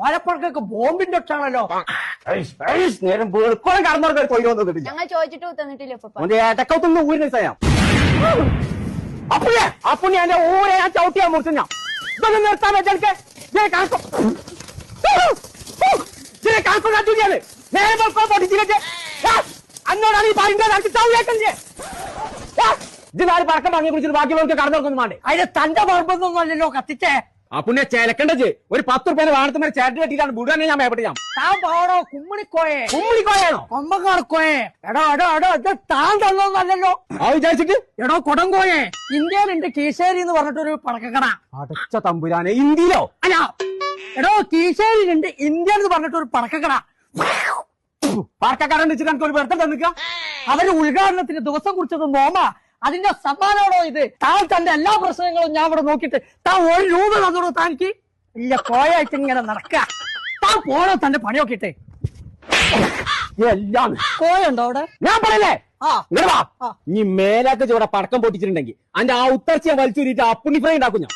ഓലപ്പുറക്കൊക്കെ ബോംബിന്റെ ഒച്ചാണല്ലോ. നേരം വെളുക്കോളം കടന്നവർക്ക് തൊഴിൽ വന്നിട്ടില്ല. ഞങ്ങൾ ചോദിച്ചിട്ട് തന്നിട്ടില്ല. ഏട്ടക്കത്തൊന്നും ഊരിന് ചെയ്യാം. അപ്പൊ ഞാൻ ഊരെ ഞാൻ ചവിട്ടിയാ മുറിച്ചു. ഞാൻ ഇതൊന്നും നിർത്താൻ വെച്ചെനിക്ക് നേരെ വെളുക്കോ പൊട്ടിച്ചിട്ട് അന്നോടാണ് ഈ പറയുന്നത്. ഇതിനാല് പടക്കം വാങ്ങി കുറിച്ചിട്ട് ബാക്കിയുള്ളവർക്ക് കടന്നവർക്കൊന്നും വേണ്ടേ? അതിന് തന്റെ പറമ്പൊന്നും അല്ലല്ലോ കത്തിച്ചേ. അപ്പൊ ചേലക്കണ്ടത് ഒരു 10 രൂപ വാണത്തുമാരെ ചേട്ടൻ കെട്ടിയിട്ടാണ് വിടാൻ ഞാൻ മേപ്പെട്ട്. ഞാൻ താൻ പോടോ കുമ്മിണിക്കോയെ. കുമ്മിണിക്കോയാണോ? കൊമ്പക്കാർക്കോയെ. എടോ ഇത് താൻ തന്നോന്നല്ലോ. ആ വിചാരിച്ചിട്ട് എടോ കൊടങ്കോയെ. ഇന്ത്യയിലുണ്ട് കീശേരി എന്ന് പറഞ്ഞിട്ടൊരു പടക്കക്കട. അടച്ച തമ്പുരാനെ, ഇന്ത്യയിലോ? അല്ല എടോ കീശേരിയിലുണ്ട് ഇന്ത്യ എന്ന് പറഞ്ഞിട്ടൊരു പടക്കക്കട. പടക്കക്കാരൻ വെച്ചിട്ട് എനിക്ക് ഒരു വെറുതെ തന്നിക്ക. അവര് ഉദ്ഘാടനത്തിന് ദിവസം കുറിച്ചത് നോമ. അതിന്റെ സമ്മാനമാണോ ഇത്? താൻ തന്റെ എല്ലാ പ്രശ്നങ്ങളും ഞാൻ ഇവിടെ നോക്കിയിട്ട് താൻ 1 രൂപ തന്നോളൂ. താനിക്ക് ഇല്ല കോയായിട്ട് ഇങ്ങനെ നടക്ക. താൻ പോണോ തന്റെ പണി നോക്കിട്ടെ. എല്ലാം കോയുണ്ടോ അവിടെ? ഞാൻ പറയല്ലേ. ആ ഇനി മേലാക്ക് ഇവിടെ പടക്കം പൊട്ടിച്ചിട്ടുണ്ടെങ്കിൽ അതിന്റെ ആ ഉത്തർച്ചയെ വലിച്ചൂരിട്ട് അപ്പുണ്ണി ഫ്രൈ ഉണ്ടാക്കും ഞാൻ.